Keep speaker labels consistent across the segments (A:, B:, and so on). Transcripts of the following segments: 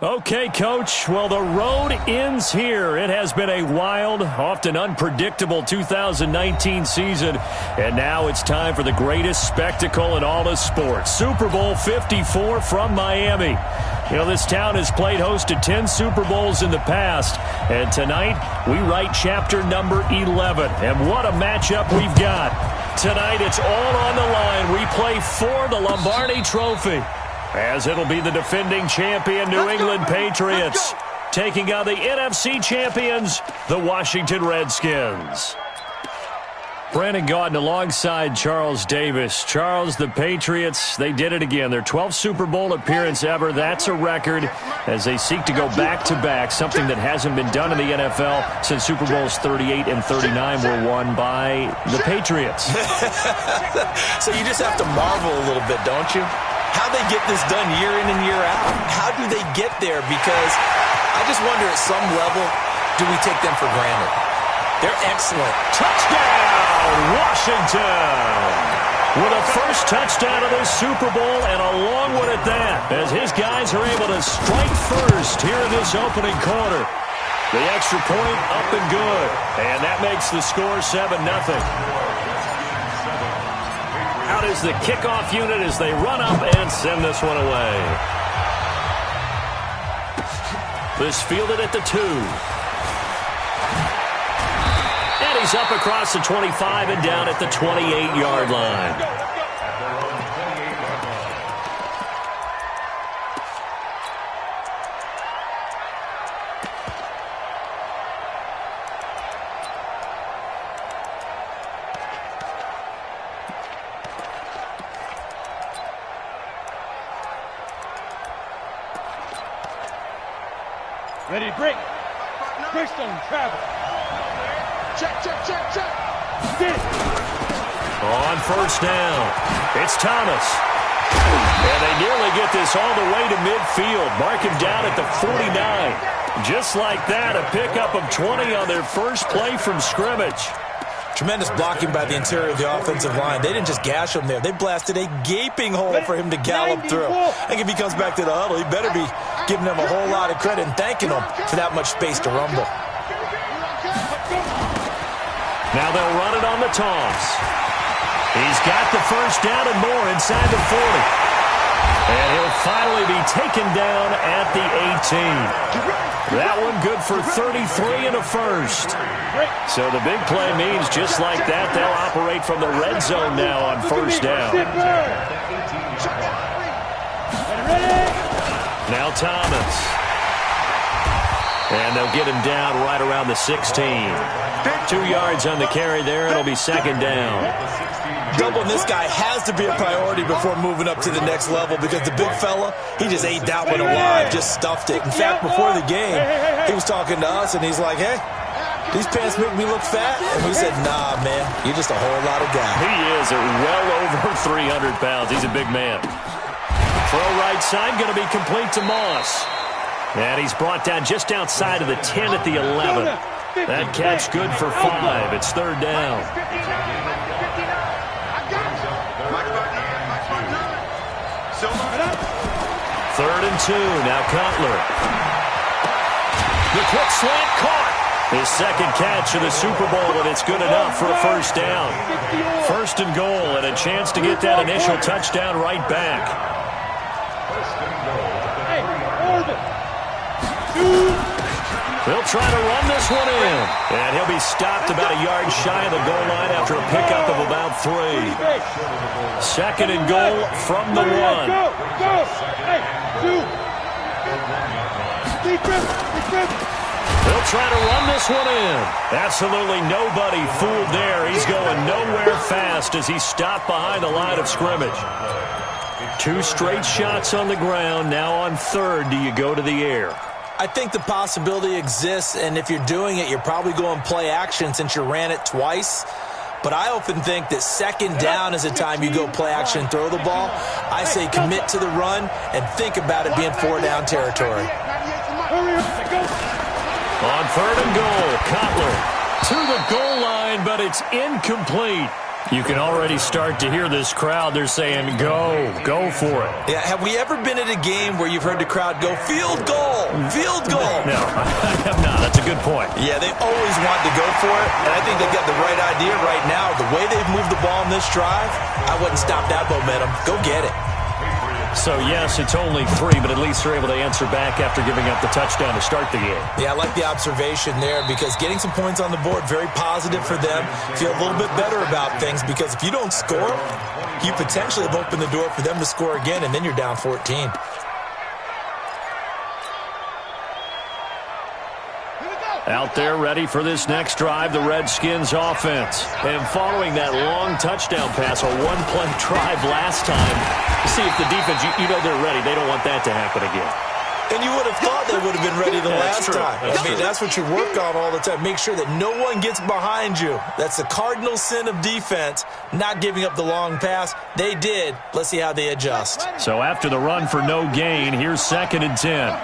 A: Okay, Coach. Well, the road ends here. It has been a wild, often unpredictable 2019 season. And now it's time for the greatest spectacle in all of sports. Super Bowl 54 from Miami. You know, this town has played host to 10 Super Bowls in the past. And tonight, we write chapter number 11. And what a matchup we've got. Tonight, it's all on the line. We play for the Lombardi Trophy, as it'll be the defending champion New England Patriots taking on the NFC champions, the Washington Redskins. Brandon Gaudin alongside Charles Davis. Charles, the Patriots, they did it again. Their 12th Super Bowl appearance ever. That's a record as they seek to go back-to-back, something that hasn't been done in the NFL since Super Bowls 38 and 39 were won by the Patriots.
B: So you just have to marvel a little bit, don't you? How they get this done year in and year out. How do they get there? Because I just wonder at some level, do we take them for granted? They're excellent.
A: Touchdown, Washington! With a first touchdown of this Super Bowl, and a long one at that, as his guys are able to strike first here in this opening quarter. The extra point up and good, and that makes the score 7-0. Out is the kickoff unit as they run up and send this one away. This fielded at the 2. And he's up across the 25 and down at the 28-yard line.
C: Ready to break. Bristone, travel. Check. Get it.
A: On first down, it's Thomas. And they nearly get this all the way to midfield. Mark him down at the 49. Just like that, a pickup of 20 on their first play from scrimmage.
B: Tremendous blocking by the interior of the offensive line. They didn't just gash him there. They blasted a gaping hole for him to gallop through. I think if he comes back to the huddle, he better be giving them a whole lot of credit and thanking them for that much space to rumble.
A: Now they'll run it on the toss. He's got the first down and more inside the 40. And he'll finally be taken down at the 18. That one good for 33 and a first. So the big play means just like that, they'll operate from the red zone now on first down. Now Thomas. And they'll get him down right around the 16. 2 yards on the carry there. It'll be second down.
B: Doubling this guy has to be a priority before moving up to the next level because the big fella, he just ate that one alive, just stuffed it. In fact, before the game, he was talking to us, and he's like, hey, these pants make me look fat? And we said, nah, man, you're just a whole lot of guy.
A: He is well over 300 pounds. He's a big man. Throw right side, going to be complete to Moss. And he's brought down just outside of the 10 at the 11. That catch good for 5. It's third down. Third and 2. Now Cutler. The quick slant caught. His second catch of the Super Bowl, and it's good enough for a first down. First and goal, and a chance to get that initial touchdown right back. He'll try to run this one in. And he'll be stopped about a yard shy of the goal line after a pickup of about 3. Second and goal from the 1. He'll try to run this one in. Absolutely nobody fooled there. He's going nowhere fast as he's stopped behind the line of scrimmage. 2 straight shots on the ground. Now on third, do you go to the air?
B: I think the possibility exists, and if you're doing it, you're probably going play action since you ran it twice. But I often think that second down is the time you go play action and throw the ball. I say commit to the run and think about it being 4-down territory.
A: On third and goal, Cutler to the goal line, but it's incomplete. You can already start to hear this crowd. They're saying, go for it.
B: Yeah, have we ever been at a game where you've heard the crowd go, field goal, field goal?
A: No, I have not. That's a good point.
B: Yeah, they always want to go for it, and I think they've got the right idea right now. The way they've moved the ball in this drive, I wouldn't stop that momentum. Go get it.
A: So, yes, it's only 3, but at least they're able to answer back after giving up the touchdown to start the game.
B: Yeah, I like the observation there because getting some points on the board, very positive for them. Feel a little bit better about things because if you don't score, you potentially have opened the door for them to score again, and then you're down 14.
A: Out there ready for this next drive, the Redskins offense. And following that long touchdown pass, a one-play drive last time, see if the defense, you know they're ready. They don't want that to happen again.
B: And you would have thought they would have been ready the last time. That's what you work on all the time. Make sure that no one gets behind you. That's the cardinal sin of defense, not giving up the long pass. They did. Let's see how they adjust.
A: So after the run for no gain, here's 2nd and 10.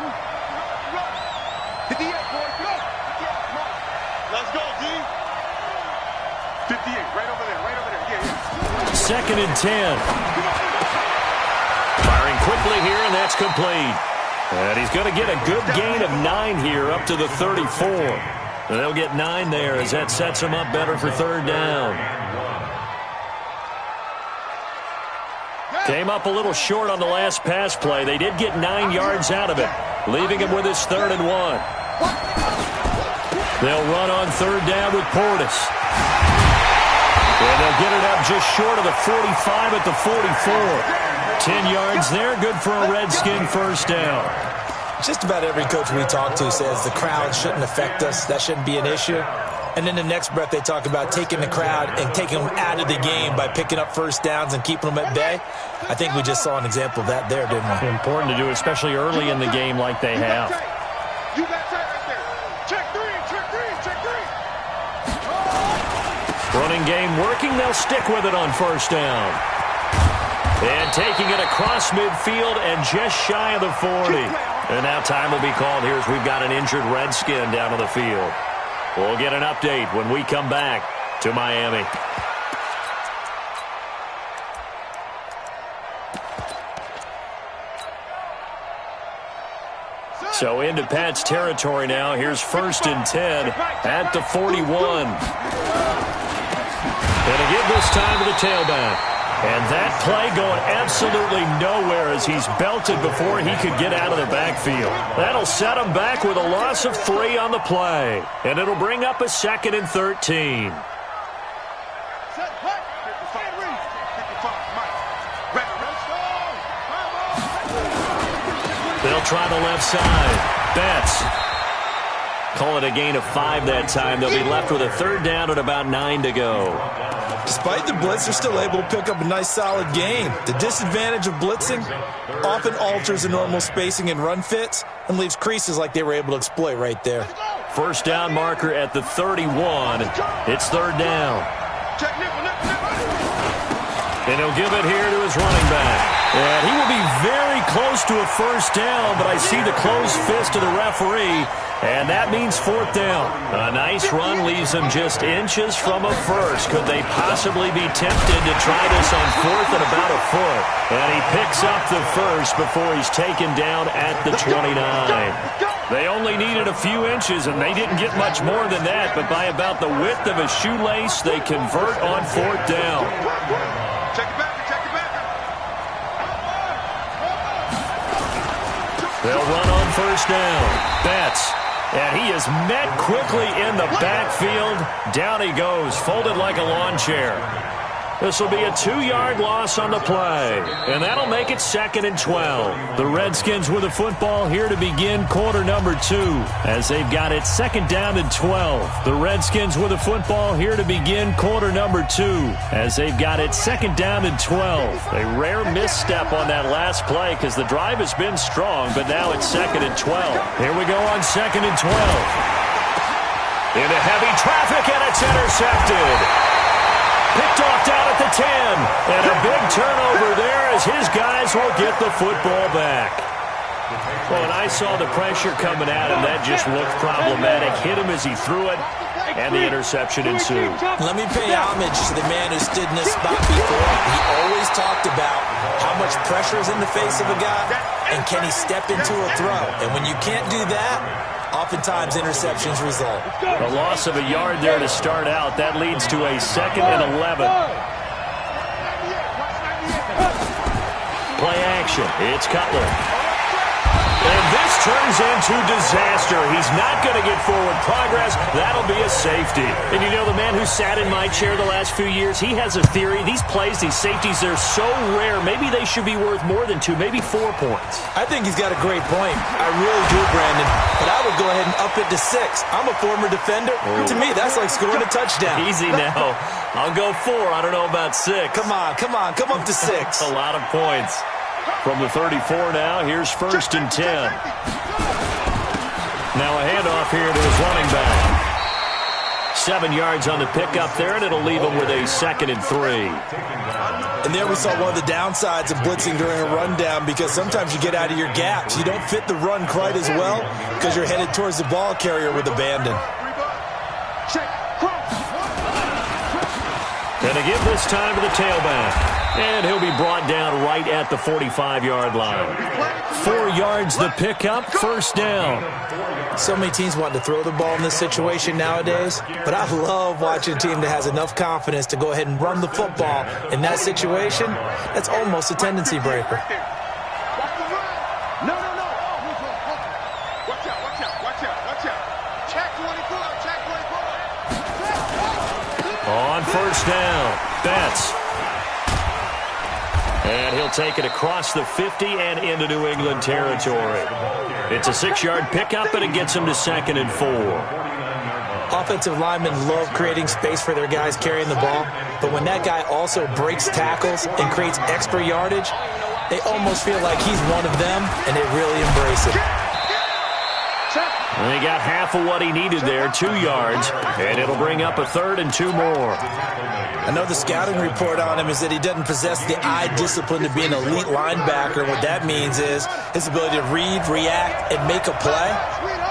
A: Second and 10. Firing quickly here, and that's complete. And he's going to get a good gain of 9 here up to the 34. And they'll get 9 there as that sets him up better for 3rd down. Came up a little short on the last pass play. They did get 9 yards out of it, leaving him with his 3rd and 1. They'll run on 3rd down with Portis. And they'll get it up just short of the 45 at the 44. 10 yards there, good for a Redskin 1st down.
B: Just about every coach we talk to says the crowd shouldn't affect us. That shouldn't be an issue. And then the next breath they talk about taking the crowd and taking them out of the game by picking up 1st downs and keeping them at bay. I think we just saw an example of that there, didn't we?
A: Important to do, especially early in the game like they have.
C: You got that right there. Check 3, check 3, check 3.
A: Running game working. They'll stick with it on 1st down. And taking it across midfield and just shy of the 40. And now time will be called here as we've got an injured Redskin down on the field. We'll get an update when we come back to Miami. So into Pat's territory now. Here's 1st and 10 at the 41. And again this time to the tailback. And that play going absolutely nowhere as he's belted before he could get out of the backfield. That'll set him back with a loss of 3 on the play. And it'll bring up a 2nd and 13. They'll try the left side. Betts. Call it a gain of 5 that time. They'll be left with a 3rd down at about 9 to go.
B: Despite the blitz, they're still able to pick up a nice solid gain. The disadvantage of blitzing often alters the normal spacing and run fits and leaves creases like they were able to exploit right there.
A: 1st down marker at the 31. It's 3rd down. And he'll give it here to his running back. And he will be very close to a 1st down, but I see the closed fist of the referee, and that means 4th down. A nice run leaves him just inches from a 1st. Could they possibly be tempted to try this on 4th and about a foot? And he picks up the 1st before he's taken down at the 29. They only needed a few inches, and they didn't get much more than that, but by about the width of a shoelace, they convert on 4th down.
C: Check it back, check it back.
A: They'll run on 1st down. Betts. And he is met quickly in the backfield. Down he goes, folded like a lawn chair. This will be a 2-yard loss on the play. And that'll make it 2nd and 12. The Redskins with the football here to begin quarter number 2. As they've got it 2nd down and 12. The Redskins with the football here to begin quarter number 2. As they've got it 2nd down and 12. A rare misstep on that last play because the drive has been strong, but now it's 2nd and 12. Here we go on 2nd and 12. Into heavy traffic, and it's intercepted. Picked off down at the 10. And a big turnover there as his guys will get the football back. Well, when I saw the pressure coming at him, that just looked problematic. Hit him as he threw it, and the interception ensued.
B: Let me pay homage to the man who stood in this spot before. He always talked about how much pressure is in the face of a guy, and can he step into a throw. And when you can't do that, oftentimes interceptions result.
A: A loss of a yard there to start out. That leads to a 2nd and 11. Play action. It's Cutler. And this turns into disaster. He's not going to get forward progress. That'll be a safety. And you know, the man who sat in my chair the last few years, he has a theory. These plays, these safeties, they're so rare. Maybe they should be worth more than 2, maybe 4 points.
B: I think he's got a great point. I really do, Brandon. But I would go ahead and up it to 6. I'm a former defender. To me, that's like scoring a touchdown.
A: Easy now. I'll go 4. I don't know about 6.
B: Come on. Come up to 6.
A: A lot of points. From the 34 now, here's 1st and 10. Now a handoff here to his running back. 7 yards on the pickup there, and it'll leave him with a 2nd and 3.
B: And there we saw one of the downsides of blitzing during a rundown, because sometimes you get out of your gaps. You don't fit the run quite as well because you're headed towards the ball carrier with abandon.
A: And to give this time to the tailback. And he'll be brought down right at the 45-yard line. 4 yards the pickup, 1st down.
B: So many teams want to throw the ball in this situation nowadays, but I love watching a team that has enough confidence to go ahead and run the football. In that situation, that's almost a tendency breaker.
C: No. Watch out. Check 24.
A: On 1st down, Betts. And he'll take it across the 50 and into New England territory. It's a 6-yard pickup, and it gets him to 2nd and 4.
B: Offensive linemen love creating space for their guys carrying the ball, but when that guy also breaks tackles and creates extra yardage, they almost feel like he's one of them, and they really embrace it.
A: And he got half of what he needed there, 2 yards, and it'll bring up a 3rd and 2 more.
B: I know the scouting report on him is that he doesn't possess the eye discipline to be an elite linebacker. What that means is his ability to read, react, and make a play.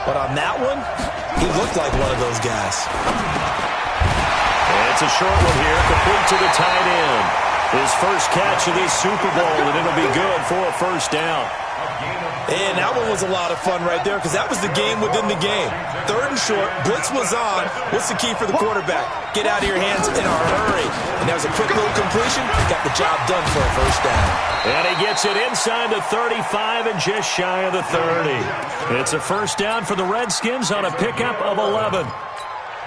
B: But on that one, he looked like one of those guys.
A: And it's a short one here, complete to the tight end. His first catch of this Super Bowl, and it'll be good for a 1st down.
B: And that one was a lot of fun right there, because that was the game within the game. 3rd and short, blitz was on. What's the key for the quarterback? Get out of your hands in a hurry. And that was a quick little completion. Got the job done for a 1st down.
A: And he gets it inside the 35 and just shy of the 30. It's a 1st down for the Redskins on a pickup of 11.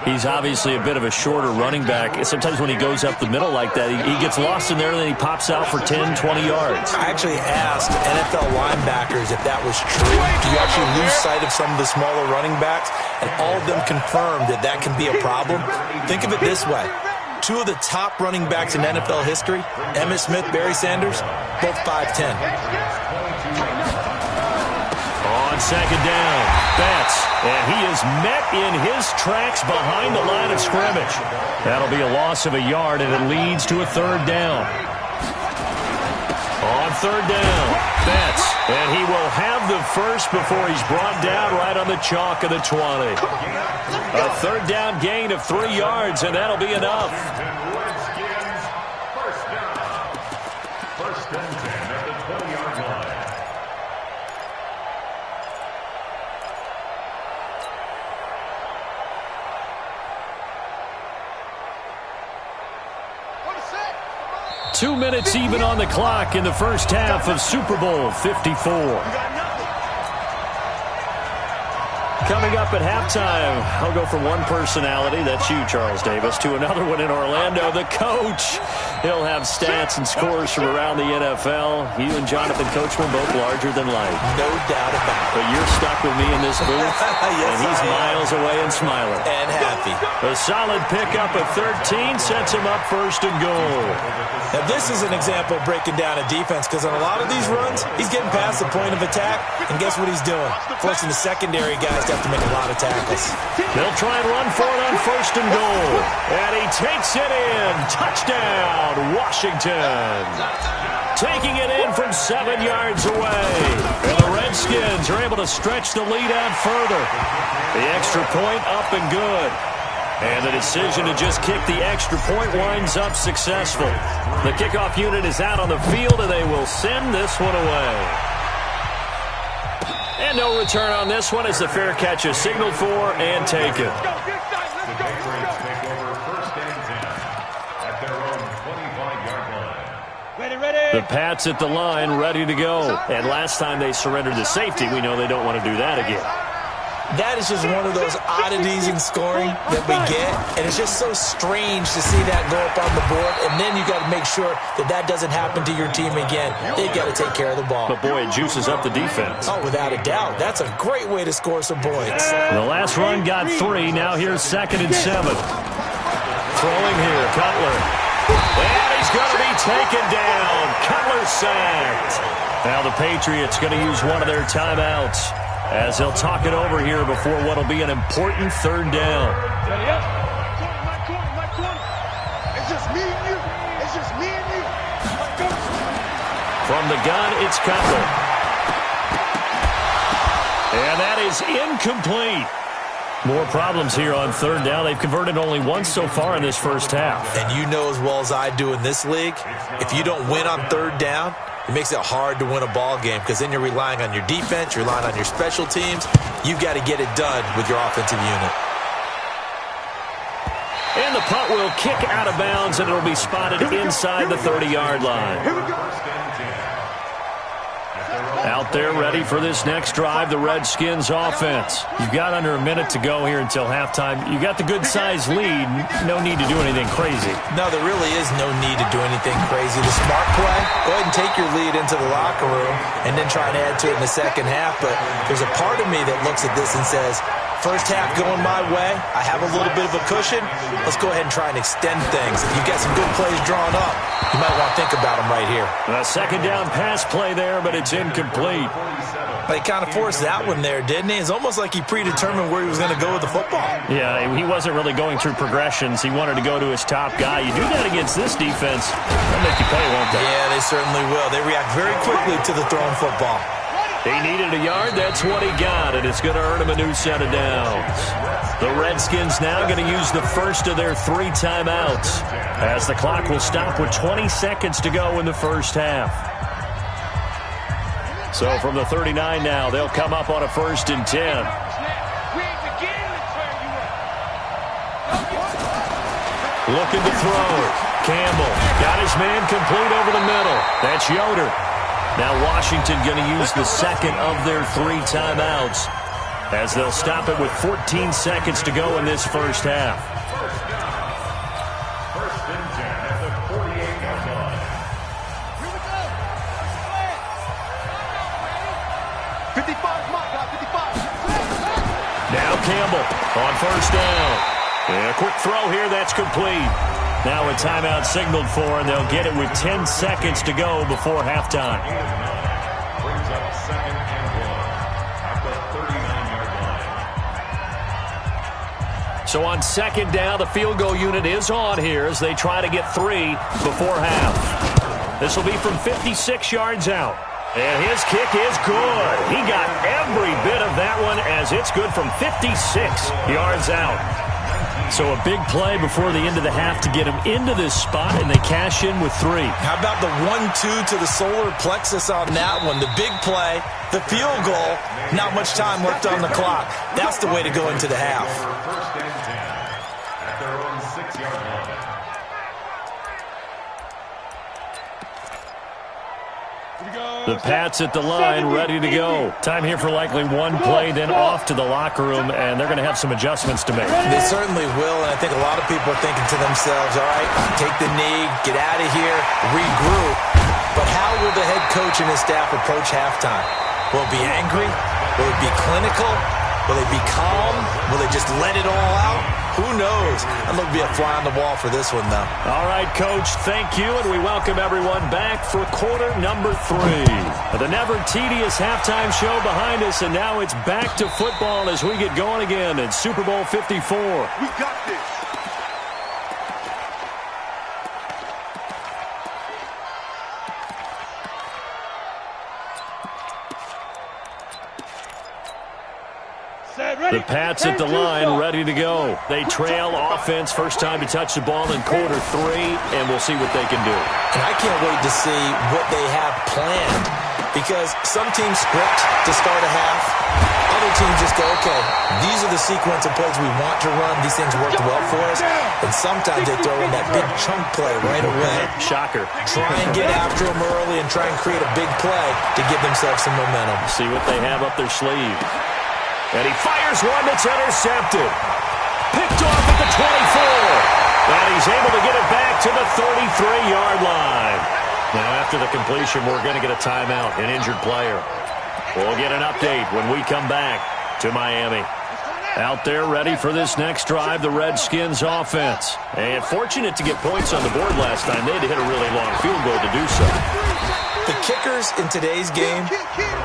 A: He's obviously a bit of a shorter running back. Sometimes when he goes up the middle like that, he gets lost in there, and then he pops out for 10, 20 yards.
B: I actually asked NFL linebackers if that was true. Do you actually lose sight of some of the smaller running backs? And all of them confirmed that that can be a problem. Think of it this way. 2 of the top running backs in NFL history, Emmitt Smith, Barry Sanders, both 5'10".
A: On 2nd down, Betts, and he is met in his tracks behind the line of scrimmage. That'll be a loss of a yard, and it leads to a 3rd down. On 3rd down, Betts, and he will have the first before he's brought down right on the chalk of the 20. A 3rd down gain of 3 yards, and that'll be enough.
D: First and 10 at the 20-yard line.
C: What
A: 2 minutes even on the clock in the first half of Super Bowl 54. Coming up at halftime, I'll go from one personality, that's you, Charles Davis, to another one in Orlando, the coach. He'll have stats and scores from around the NFL. You and Jonathan Coachman both larger than life.
B: No doubt about it.
A: But you're stuck with me in this booth,
B: Yes,
A: and he's miles away and smiling.
B: And happy.
A: A solid pickup of 13 sets him up 1st and goal.
B: Now, this is an example of breaking down a defense, because on a lot of these runs, he's getting past the point of attack, and guess what he's doing? Forcing the secondary guys to have to make a lot of tackles.
A: They'll try and run for it on 1st and goal. And he takes it in. Touchdown, Washington. taking it in from 7 yards away. And the Redskins are able to stretch the lead out further. The extra point up and good. And the decision to just kick the extra point winds up successful. The kickoff unit is out on the field, and they will send this one away. And no return on this one as the fair catch is signaled for and taken. The Pats at the line, ready to go. And last time they surrendered the safety, we know they don't want to do that again.
B: That is just one of those oddities in scoring that we get, and it's just so strange to see that go up on the board, and then you got to make sure that that doesn't happen to your team again. They've got to take care of the ball.
A: But, boy, it juices up the defense.
B: Oh, without a doubt. That's a great way to score some points.
A: The last run got 3. Now here's 2nd and 7. Throwing here, Cutler. And he's going to be taken down. Cutler sacked. Now the Patriots going to use one of their timeouts as they'll talk it over here before what will be an important 3rd down.
C: My corner. It's just me and you. It's just me and you.
A: From the gun, it's Cutler. And that is incomplete. More problems here on 3rd down. They've converted only once so far in this first half.
B: And you know as well as I do in this league, if you don't win on 3rd down, it makes it hard to win a ball game because then you're relying on your defense, you're relying on your special teams. You've got to get it done with your offensive unit.
A: And the punt will kick out of bounds, and it'll be spotted inside the 30-yard line.
C: Here we go.
A: Out there ready for this next drive, the Redskins offense. You've got under a minute to go here until halftime. You got the good-sized lead. No need to do anything crazy.
B: No, there really is no need to do anything crazy. The smart play, go ahead and take your lead into the locker room and then try and add to it in the second half. But there's a part of me that looks at this and says, first half going my way, I have a little bit of a cushion. Let's go ahead and try and extend things. If you've got some good plays drawn up, you might want to think about them right here.
A: A 2nd down pass play there, but it's incomplete.
B: He kind of forced that one there, didn't he? It's almost like he predetermined where he was going to go with the football.
A: Yeah, he wasn't really going through progressions. He wanted to go to his top guy. You do that against this defense, they'll make you pay, won't they?
B: Yeah, they certainly will. They react very quickly to the thrown football.
A: He needed a yard. That's what he got, and it's going to earn him a new set of downs. The Redskins now going to use the first of their 3 timeouts as the clock will stop with 20 seconds to go in the first half. So from the 39 now, they'll come up on a 1st and 10. Looking to throw. Campbell got his man complete over the middle. That's Yoder. Now Washington going to use the 2nd of their 3 timeouts as they'll stop it with 14 seconds to go in this first half.
D: 1st and 10 at the 48-yard line.
C: 55, my God, 55.
A: Now Campbell on 1st down. And a quick throw here, that's complete. Now a timeout signaled for, and they'll get it with 10 seconds to go before halftime.
D: Brings up 2nd and 1 at the 39-yard line.
A: So on 2nd down, the field goal unit is on here as they try to get 3 before half. This will be from 56 yards out. And his kick is good. He got every bit of that one as it's good from 56 yards out. So a big play before the end of the half to get him into this spot, and they cash in with 3.
B: How about the 1-2 to the solar plexus on that one? The big play, the field goal, not much time left on the clock. That's the way to go into the half.
D: 1st and 10 at their own 6-yard line.
A: The Pats at the line, ready to go. Time here for likely one play, then off to the locker room, and they're going to have some adjustments to make.
B: They certainly will, and I think a lot of people are thinking to themselves, all right, take the knee, get out of here, regroup. But how will the head coach and his staff approach halftime? Will it be angry? Will it be clinical? Will they be calm? Will they just let it all out? Who knows? I'm going to be a fly on the wall for this one, though.
A: All right, Coach, thank you, and we welcome everyone back for quarter number 3. The never-tedious halftime show behind us, and now it's back to football as we get going again in Super Bowl 54.
C: We got this.
A: The Pats at the line, ready to go. They trail offense, first time to touch the ball in quarter 3, and we'll see what they can do.
B: And I can't wait to see what they have planned, because some teams script to start a half. Other teams just go, okay, these are the sequence of plays we want to run. These things worked well for us. And sometimes they throw in that big chunk play right away.
A: Shocker.
B: Try and get after them early and try and create a big play to give themselves some momentum.
A: See what they have up their sleeve. And he fires one that's intercepted. Picked off at the 24. And he's able to get it back to the 33-yard line. Now, after the completion, we're going to get a timeout, an injured player. We'll get an update when we come back to Miami. Out there ready for this next drive, the Redskins offense. And fortunate to get points on the board last time. They had to hit a really long field goal to do so.
B: The kickers in today's game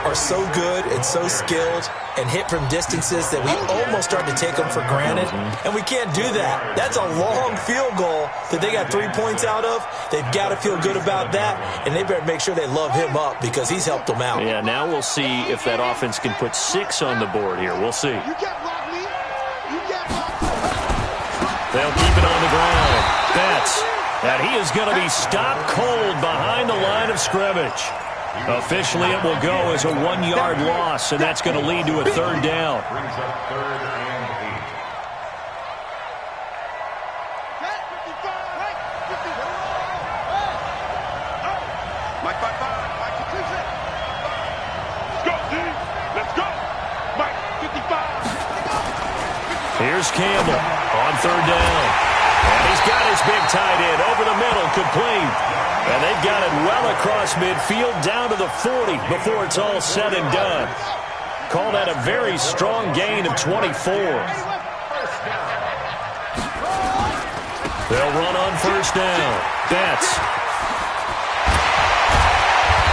B: are so good and so skilled and hit from distances that we almost start to take them for granted. And we can't do that. That's a long field goal that they got 3 points out of. They've got to feel good about that, and they better make sure they love him up because he's helped them out.
A: Yeah, now we'll see if that offense can put 6 on the board here. We'll see. They'll keep it on the ground. Betts. And he is going to be stopped cold behind the line of scrimmage. Officially, it will go as a 1-yard loss, and that's going to lead to a third down.
D: Brings up 3rd and 8.
C: Mike, Mike, let's go, D. Let's go. Mike, 55.
A: Here's Campbell on 3rd down. And he's got his big tight end over the middle, complete. And they've got it well across midfield down to the 40 before it's all said and done. Call that a very strong gain of 24. They'll run on 1st down. Betts.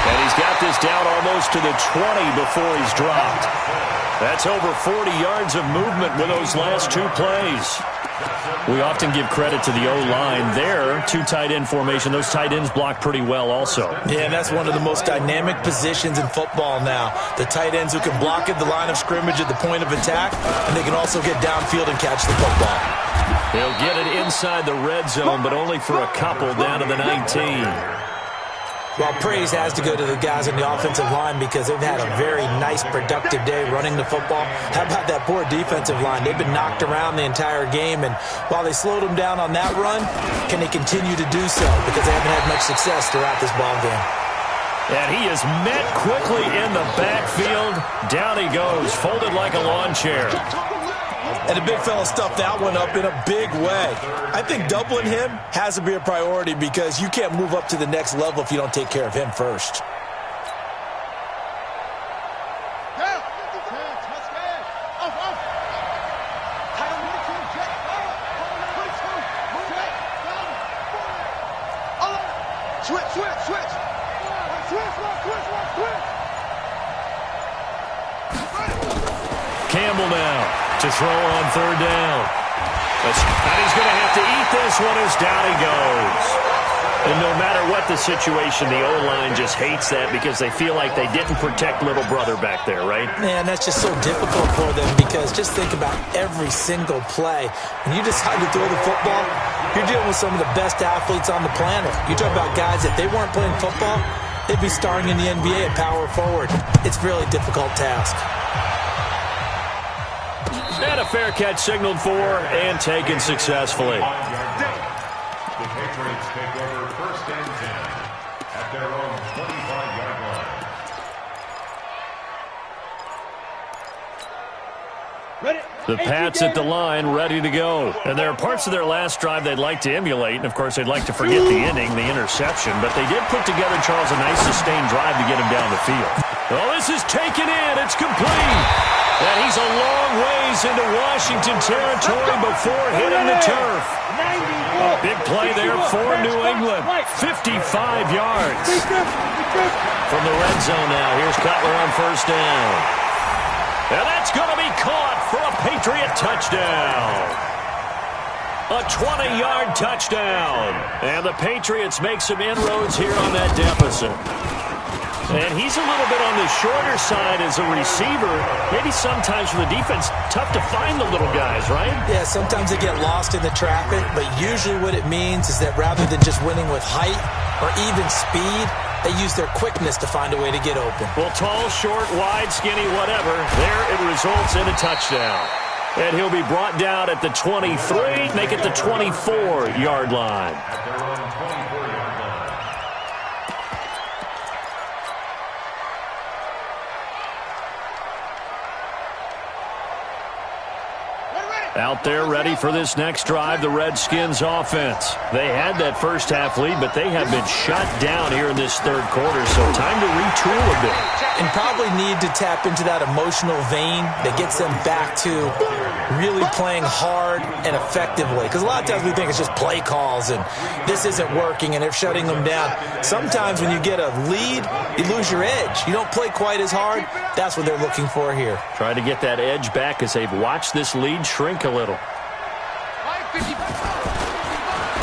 A: And he's got this down almost to the 20 before he's dropped. That's over 40 yards of movement with those last 2 plays. We often give credit to the O-line there. 2 tight end formation. Those tight ends block pretty well also.
B: Yeah, and that's one of the most dynamic positions in football now. The tight ends who can block at the line of scrimmage at the point of attack, and they can also get downfield and catch the football.
A: They'll get it inside the red zone, but only for a couple down to the 19.
B: Well, praise has to go to the guys on the offensive line because they've had a very nice, productive day running the football. How about that poor defensive line? They've been knocked around the entire game, and while they slowed them down on that run, can they continue to do so? Because they haven't had much success throughout this ball game.
A: And he is met quickly in the backfield. Down he goes, folded like a lawn chair.
B: And the big fella stuffed that one up in a big way. I think doubling him has to be a priority because you can't move up to the next level if you don't take care of him first.
A: Campbell now to throw on 3rd down. And he's going to have to eat this one as down he goes. And no matter what the situation, the O-line just hates that because they feel like they didn't protect little brother back there, right?
B: Man, that's just so difficult for them because just think about every single play. When you decide to throw the football, you're dealing with some of the best athletes on the planet. You talk about guys, if they weren't playing football, they'd be starring in the NBA at power forward. It's a really difficult task.
A: And a fair catch signaled for and taken successfully.
D: The Patriots take over 1st and 10 at their own 25-yard line.
A: The Pats at the line, ready to go. And there are parts of their last drive they'd like to emulate, and of course they'd like to forget the inning, the interception, but they did put together, Charles, a nice sustained drive to get him down the field. Oh, this is taken in. It's complete. And he's a long ways into Washington territory before hitting the turf. A big play there for New England. 55 yards. From the red zone now, here's Cutler on 1st down. And that's going to be caught for a Patriot touchdown. A 20-yard touchdown. And the Patriots make some inroads here on that deficit. And he's a little bit on the shorter side as a receiver. Maybe sometimes for the defense, tough to find the little guys, right?
B: Yeah, sometimes they get lost in the traffic, but usually what it means is that rather than just winning with height or even speed, they use their quickness to find a way to get open.
A: Well, tall, short, wide, skinny, whatever, there it results in a touchdown. And he'll be brought down at the 23, make it the 24-yard line.
D: At their own 24-yard line.
A: Out there ready for this next drive, the Redskins offense. They had that first half lead, but they have been shut down here in this third quarter, so time to retool a bit.
B: And probably need to tap into that emotional vein that gets them back to really playing hard and effectively. Because a lot of times we think it's just play calls and this isn't working and they're shutting them down. Sometimes when you get a lead, you lose your edge. You don't play quite as hard. That's what they're looking for here.
A: Try to get that edge back as they've watched this lead shrink a little.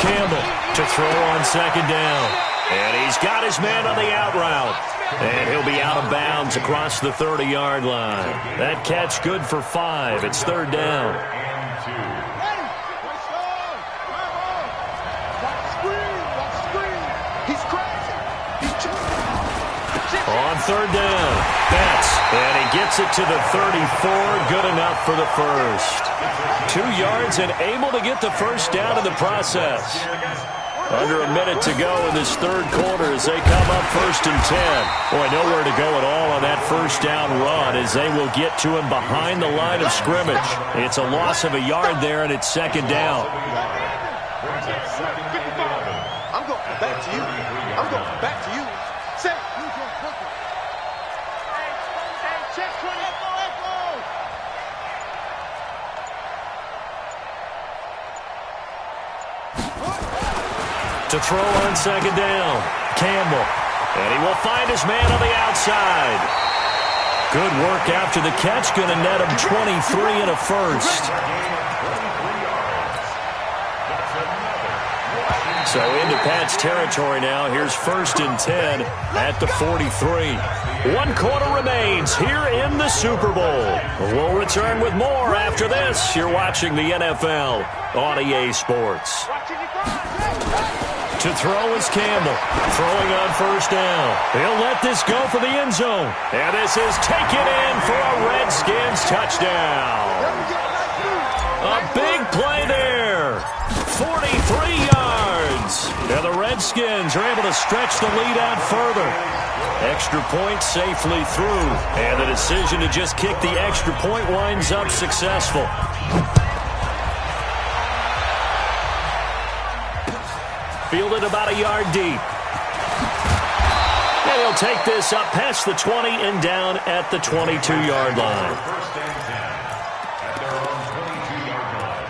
A: Campbell to throw on second down. And he's got his man on the out route. And he'll be out of bounds across the 30-yard line. That catch good for 5. It's third down. On third down, Betts, and he gets it to the 34, good enough for the first. 2 yards and able to get the first down in the process. Under a minute to go in this third quarter as they come up 1st and 10. Boy, nowhere to go at all on that first down run as they will get to him behind the line of scrimmage. It's a loss of a yard there, and it's second down.
C: I'm going back to you. I'm going back to you. Set.
A: To throw on second down, Campbell. And he will find his man on the outside. Good work after the catch, going to net him 23 and a first. So into Pat's territory now. Here's 1st and 10 at the 43. 1 quarter remains here in the Super Bowl. We'll return with more after this. You're watching the NFL on EA Sports. To throw is Campbell. Throwing on first down. He'll let this go for the end zone. And this is taken in for a Redskins touchdown. A big play there. 43 yards. And the Redskins are able to stretch the lead out further. Extra point safely through. And the decision to just kick the extra point winds up successful. Fielded about a yard deep. And he'll take this up past the 20 and down at the 22-yard line.
D: First and 10 at their own 22-yard line.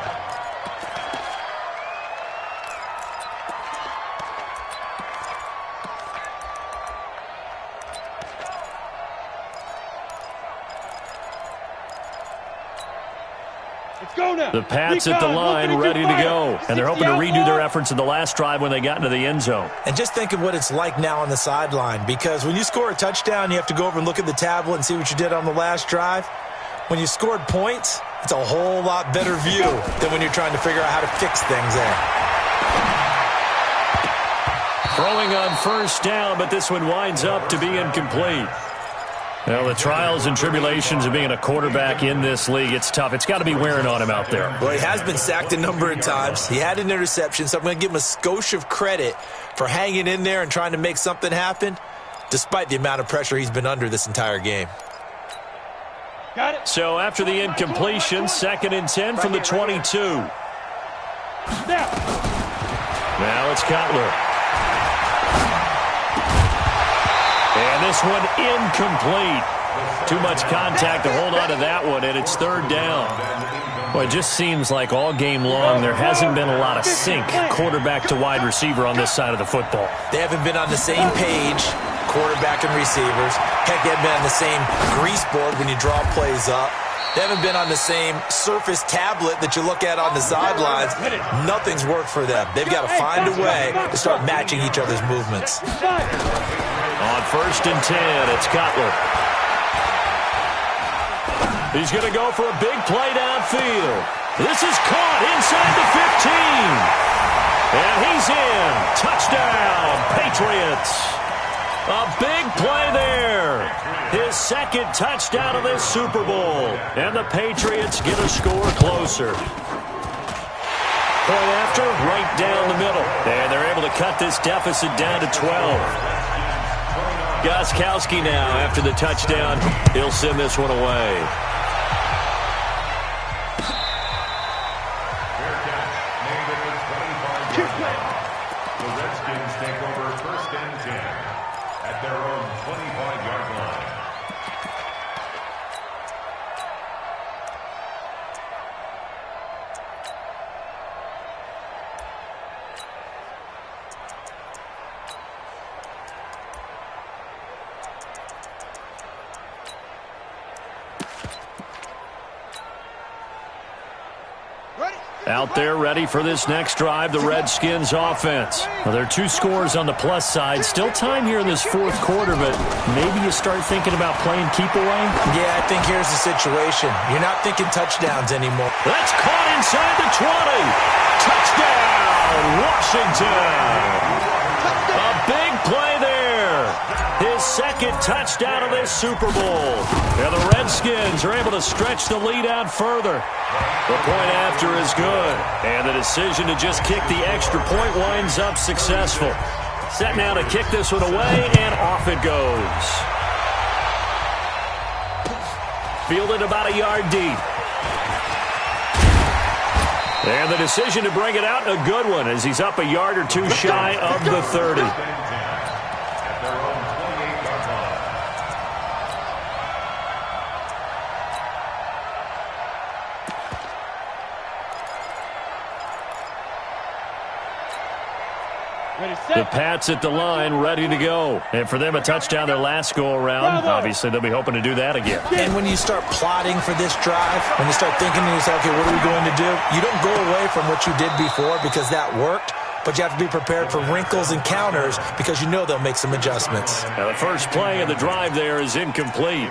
A: The Pats at the line, ready to go. And they're hoping to redo their efforts in the last drive when they got into the end zone.
B: And just think of what it's like now on the sideline, because when you score a touchdown, you have to go over and look at the tablet and see what you did on the last drive. When you scored points, it's a whole lot better view than when you're trying to figure out how to fix things there.
A: Throwing on first down, but this one winds up to be incomplete. Well, the trials and tribulations of being a quarterback in this league, it's tough. It's got to be wearing on him out there.
B: Well, he has been sacked a number of times. He had an interception, so I'm going to give him a skosh of credit for hanging in there and trying to make something happen, despite the amount of pressure he's been under this entire game.
C: Got it.
A: So after the incompletion, 2nd and 10 from the 22. Now it's Cutler. And this one incomplete. Too much contact to hold on to that one, and it's third down. Well, it just seems like all game long there hasn't been a lot of sync quarterback to wide receiver on this side of the football.
B: They haven't been on the same page, quarterback and receivers. Heck, they haven't been on the same grease board when you draw plays up. They haven't been on the same surface tablet that you look at on the sidelines. Nothing's worked for them. They've got to find a way to start matching each other's movements.
A: On 1st and 10, it's Cutler. He's going to go for a big play downfield. This is caught inside the 15. And he's in. Touchdown, Patriots. A big play there. His second touchdown of this Super Bowl. And the Patriots get a score closer. Point after, right down the middle. And they're able to cut this deficit down to 12. Gostkowski now, after the touchdown, he'll send this one away.
D: The Redskins take over 1st and 10 at their own 25-yard line.
A: Out there ready for this next drive, the Redskins offense. Well, there are 2 scores on the plus side. Still time here in this 4th quarter, but maybe you start thinking about playing keep away?
B: Yeah, I think here's the situation. You're not thinking touchdowns anymore.
A: That's caught inside the 20. Touchdown, Washington. A big play there. His second touchdown of this Super Bowl. And the Redskins are able to stretch the lead out further. The point after is good. And the decision to just kick the extra point winds up successful. Set now to kick this one away, and off it goes. Fielded about a yard deep. And the decision to bring it out, a good one, as he's up a yard or 2 shy of the 30. The Pats at the line, ready to go. And for them, a touchdown their last go-around. Obviously, they'll be hoping to do that again.
B: And when you start plotting for this drive, when you start thinking to yourself, okay, what are we going to do? You don't go away from what you did before because that worked, but you have to be prepared for wrinkles and counters because you know they'll make some adjustments.
A: Now, the first play of the drive there is incomplete.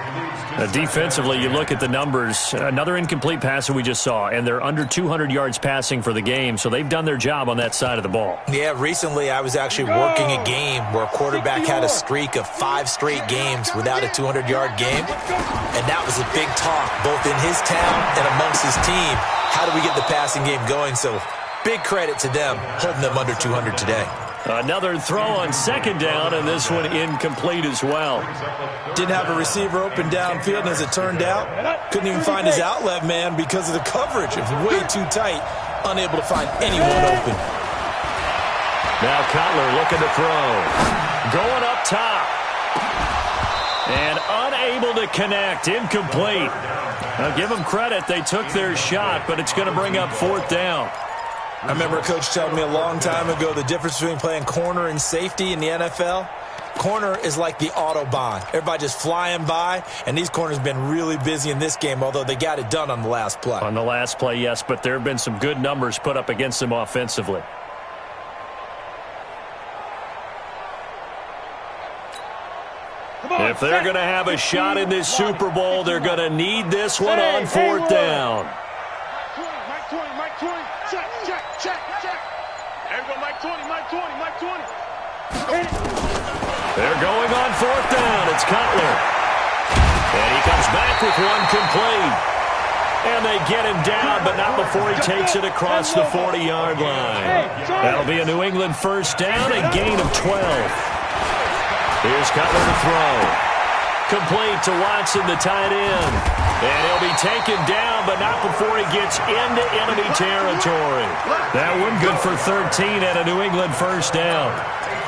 A: Defensively, you look at the numbers. Another incomplete pass that we just saw, and they're under 200 yards passing for the game, so they've done their job on that side of the ball.
B: Yeah, recently I was actually working a game where a quarterback had a streak of 5 straight games without a 200-yard game, and that was a big talk, both in his town and amongst his team. How do we get the passing game going? So big credit to them, holding them under 200 today.
A: Another throw on second down, and this one incomplete as well.
B: Didn't have a receiver open downfield, and as it turned out, couldn't even find his outlet man because of the coverage. It was way too tight, unable to find anyone open.
A: Now Cutler looking to throw. Going up top. And unable to connect. Incomplete. Now give them credit. They took their shot, but it's going to bring up 4th down.
B: I remember a coach telling me a long time ago the difference between playing corner and safety in the NFL. Corner is like the Autobahn. Everybody just flying by, and these corners have been really busy in this game, although they got it done on the last play.
A: On the last play, yes, but there have been some good numbers put up against them offensively. If they're going to have a shot in this Super Bowl, they're going to need this one on 4th down. They're going on 4th down. It's Cutler. And he comes back with one complete. And they get him down, but not before he takes it across the 40-yard line. That'll be a New England 1st down, a gain of 12. Here's Cutler to throw. Complete to Watson, the tight end. And he'll be taken down, but not before he gets into enemy territory. That one good for 13 and a New England 1st down.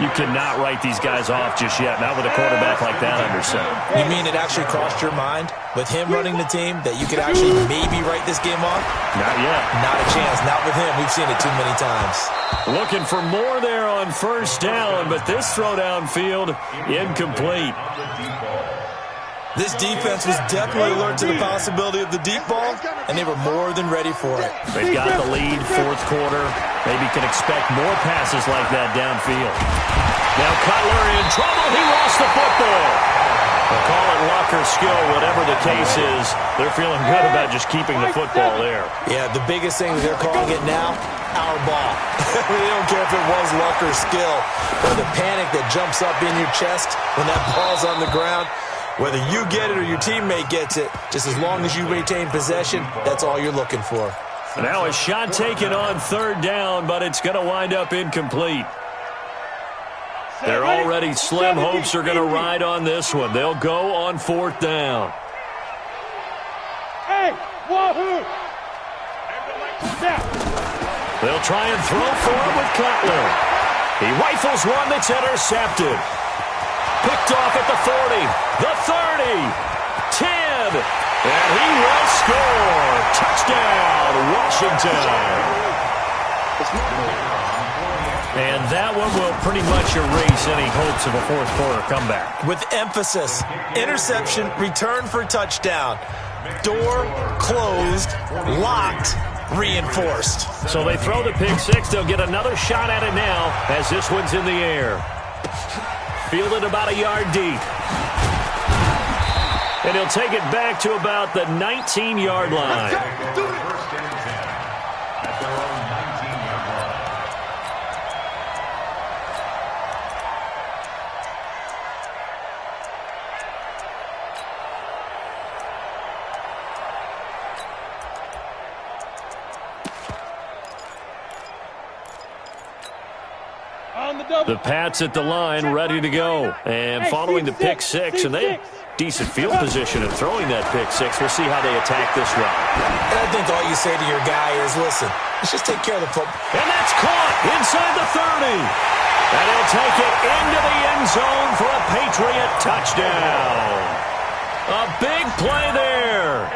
A: You cannot write these guys off just yet, not with a quarterback like that under center.
B: You mean it actually crossed your mind with him running the team that you could actually maybe write this game off?
A: Not yet.
B: Not a chance. Not with him. We've seen it too many times.
A: Looking for more there on 1st down, but this throw downfield incomplete.
B: This defense was definitely alert to the possibility of the deep ball, and they were more than ready for it.
A: They've got the lead, 4th quarter. Maybe can expect more passes like that downfield. Now Cutler in trouble. He lost the football. They'll call it luck or skill, whatever the case is. They're feeling good about just keeping the football there.
B: Yeah, the biggest thing they're calling it now, our ball. They don't care if it was luck or skill, or the panic that jumps up in your chest when that ball's on the ground. Whether you get it or your teammate gets it, just as long as you retain possession, that's all you're looking for.
A: Now a shot taken on third down, but it's going to wind up incomplete. Their already slim hopes are going to ride on this one. They'll go on fourth down.
C: Hey, wahoo!
A: They'll try and throw for him with Cutler. He rifles one that's intercepted. Picked off at the 40, the 30, 10, and he will score. Touchdown, Washington. And that one will pretty much erase any hopes of a fourth-quarter comeback.
B: With emphasis, interception, return for touchdown. Door closed, locked, reinforced.
A: So they throw the pick six. They'll get another shot at it now as this one's in the air. Fielded about a yard deep. And he'll take it back to about the 19-yard line. The Pats at the line, ready to go. And following the pick six, and they have decent field position in throwing that pick six. We'll see how they attack this round.
B: And I think all you say to your guy is, listen, let's just take care of the football.
A: And that's caught inside the 30. And he'll take it into the end zone for a Patriot touchdown. A big play there.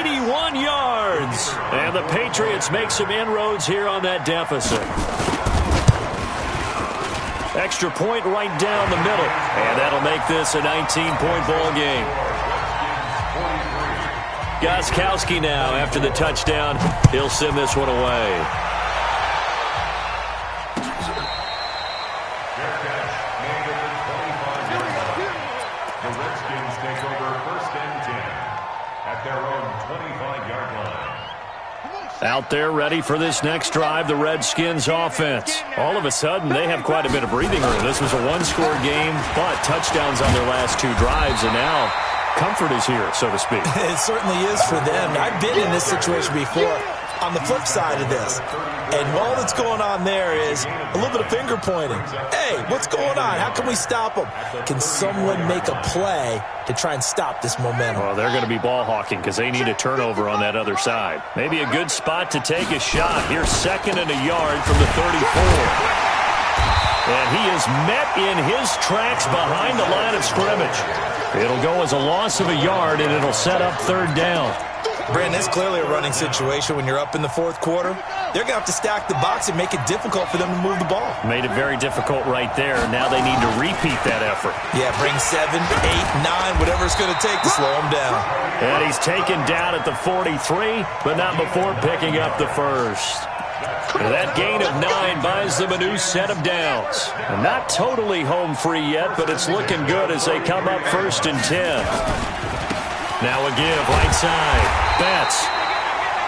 A: 81 yards. And the Patriots make some inroads here on that deficit. Extra point right down the middle. And that'll make this a 19-point ball game. Gostkowski now after the touchdown. He'll send this one away.
D: The Redskins take over first and 10 at their own 25-yard line.
A: Out there ready for this next drive, the Redskins offense. All of a sudden, they have quite a bit of breathing room. This was a one-score game, but touchdowns on their last two drives, and now comfort is here, so to speak.
B: It certainly is for them. I've been in this situation before on the flip side of this. And all that's going on there is a little bit of finger pointing. Hey, what's going on? How can we stop them? Can someone make a play to try and stop this momentum?
A: Well, they're going to be ball hawking because they need a turnover on that other side. Maybe a good spot to take a shot. Here's second and a yard from the 34. And he is met in his tracks behind the line of scrimmage. It'll go as a loss of a yard, and it'll set up third down.
B: Brandon, it's clearly a running situation when you're up in the fourth quarter. They're going to have to stack the box and make it difficult for them to move the ball.
A: Made it very difficult right there. Now they need to repeat that effort.
B: Yeah, bring 7, 8, 9, whatever it's going to take to slow him down.
A: And he's taken down at the 43, but not before picking up the first. And that gain of 9 buys them a new set of downs. And not totally home free yet, but it's looking good as they come up first and 10. Now a give, right side. Betts.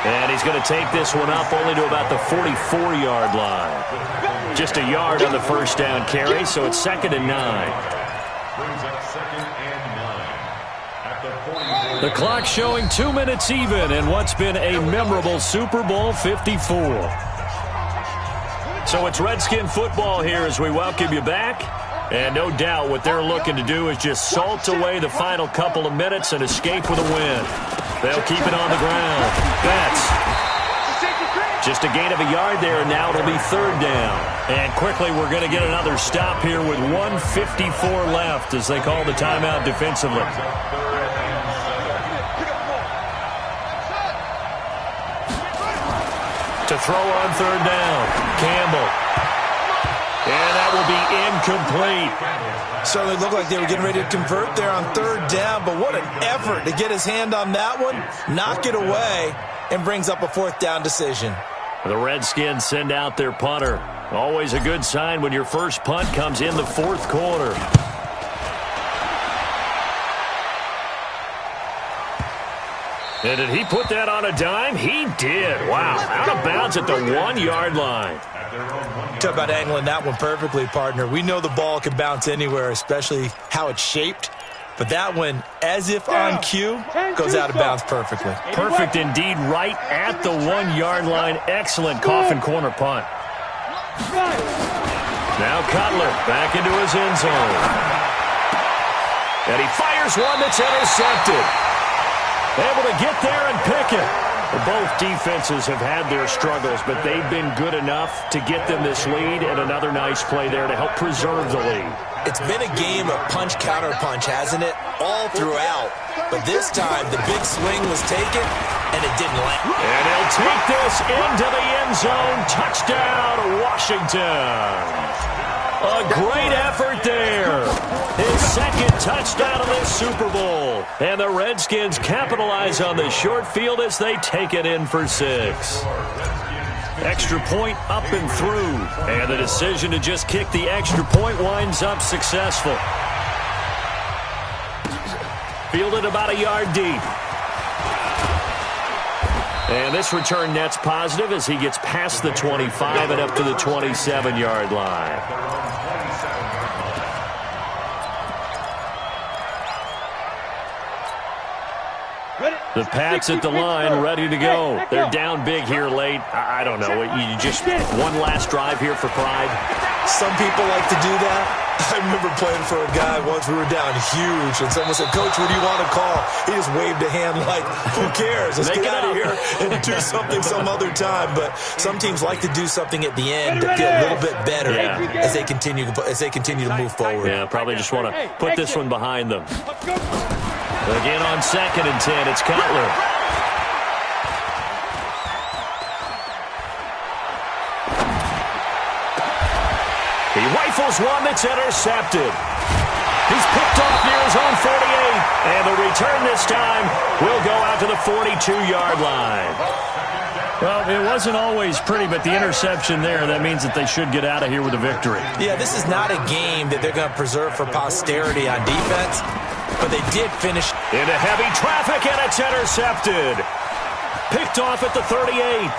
A: And he's going to take this one up only to about the 44-yard line. Just a yard on the first down carry, so it's second and 9.
D: Brings up second and 9 at the 44.
A: The clock showing 2 minutes even in what's been a memorable Super Bowl 54. So it's Redskin football here as we welcome you back. And no doubt what they're looking to do is just salt away the final couple of minutes and escape with a win. They'll keep it on the ground. Betts. Just a gain of a yard there, and now it'll be third down. And quickly we're going to get another stop here with 1:54 left as they call the timeout defensively. To throw on third down, Campbell. And that will be incomplete.
B: Certainly looked like they were getting ready to convert there on third down, but what an effort to get his hand on that one, knock it away, and brings up a fourth down decision.
A: The Redskins send out their punter. Always a good sign when your first punt comes in the fourth quarter. And did he put that on a dime? He did. Wow. Out of bounds at the 1-yard line.
B: Talk about angling that one perfectly, partner. We know the ball can bounce anywhere, especially how it's shaped. But that one, as if on cue, goes out of bounds perfectly.
A: Perfect indeed, right at the 1-yard line. Excellent coffin corner punt. Now Cutler back into his end zone. And he fires one that's intercepted. Able to get there and pick it. Both defenses have had their struggles, but they've been good enough to get them this lead, and another nice play there to help preserve the lead.
B: It's been a game of punch-counter-punch, hasn't it? All throughout. But this time, the big swing was taken, and it didn't land.
A: And he'll take this into the end zone. Touchdown, Washington. A great effort there. His second touchdown of this Super Bowl. And the Redskins capitalize on the short field as they take it in for 6. Extra point up and through. And the decision to just kick the extra point winds up successful. Fielded about a yard deep. And this return net's positive as he gets past the 25 and up to the 27-yard line. The Pats at the line, ready to go. They're down big here late. I don't know. You just one last drive here for pride.
B: Some people like to do that. I remember playing for a guy once. We were down huge, and someone said, "Coach, what do you want to call?" He just waved a hand like, "Who cares? Let's get out of here and do something some other time." But some teams like to do something at the end to feel a little bit better as they continue to move forward.
A: Yeah, probably just want to put this one behind them. Again on 2nd and 10, it's Cutler. He rifles one that's intercepted. He's picked off near his own 48. And the return this time will go out to the 42-yard line. Well, it wasn't always pretty, but the interception there, that means that they should get out of here with a victory.
B: Yeah, this is not a game that they're going to preserve for posterity on defense. But they did finish
A: into heavy traffic, and it's intercepted. Picked off at the 38.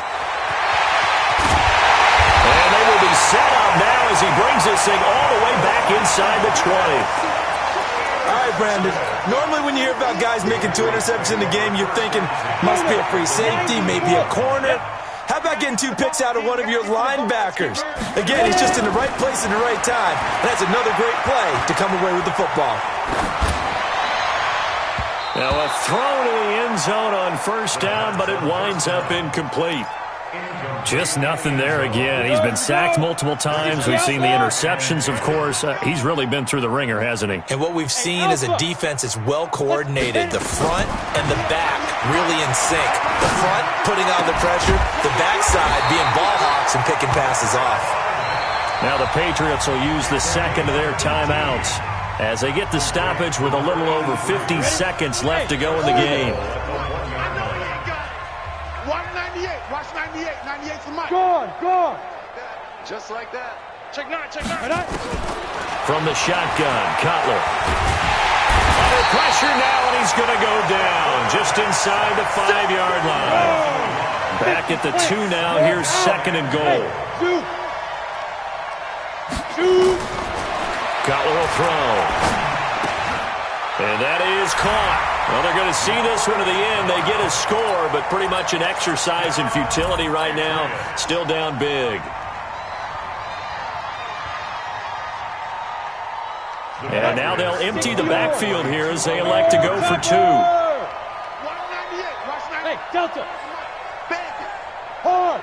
A: And they will be set up now as he brings this thing all the way back inside the 20.
B: All right, Brandon. Normally when you hear about guys making 2 interceptions in the game, you're thinking must be a free safety, maybe a corner. How about getting 2 picks out of one of your linebackers? Again, he's just in the right place at the right time. And that's another great play to come away with the football.
A: Now a throw to the end zone on first down, but it winds up incomplete. Just nothing there again. He's been sacked multiple times. We've seen the interceptions, of course. He's really been through the ringer, hasn't he?
B: And what we've seen is a defense that's well coordinated. The front and the back really in sync. The front putting on the pressure, the backside being ball hawks and picking passes off.
A: Now the Patriots will use the second of their timeouts as they get the stoppage with a little over 50 seconds left to go in the game.
C: 198. Watch 98. 98 for Mike.
E: Go on.
C: Just like that. Check 9.
A: From the shotgun, Cutler. Under pressure now, and he's going to go down just inside the 5-yard line. Back at the 2 now. Here's 2nd and goal.
E: Shoot.
A: Cutler will throw. And that is caught. Well, they're going to see this one to the end. They get a score, but pretty much an exercise in futility right now. Still down big. And now they'll empty the backfield here as they elect to go for 2.
C: 198. Watch 98.
E: Hey, Delta.
C: Back it.
E: Hard.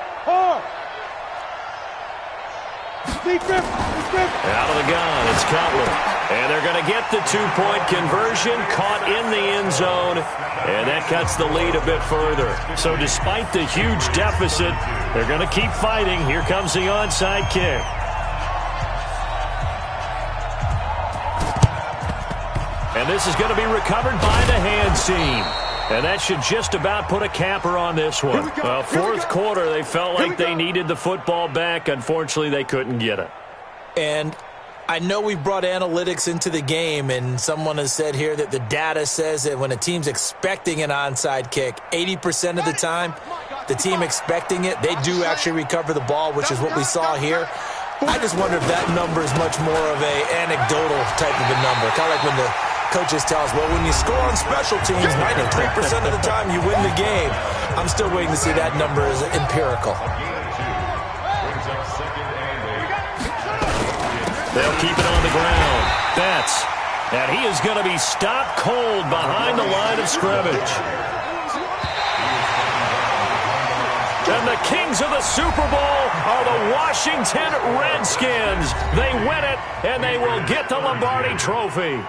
E: Deep grip.
A: Out of the gun, it's Cutler. And they're going to get the 2-point conversion, caught in the end zone, and that cuts the lead a bit further. So despite the huge deficit, they're going to keep fighting. Here comes the onside kick. And this is going to be recovered by the hands team. And that should just about put a capper on this one. Well, fourth quarter, they felt like they needed the football back. Unfortunately, they couldn't get it.
B: And I know we've brought analytics into the game, and someone has said here that the data says that when a team's expecting an onside kick, 80% of the time, the team expecting it, they do actually recover the ball, which is what we saw here. I just wonder if that number is much more of an anecdotal type of a number, kind of like when the coaches tell us, well, when you score on special teams, 93% of the time you win the game. I'm still waiting to see that number as empirical.
A: They'll keep it on the ground. Betts. And he is going to be stopped cold behind the line of scrimmage. And the kings of the Super Bowl are the Washington Redskins. They win it, and they will get the Lombardi Trophy.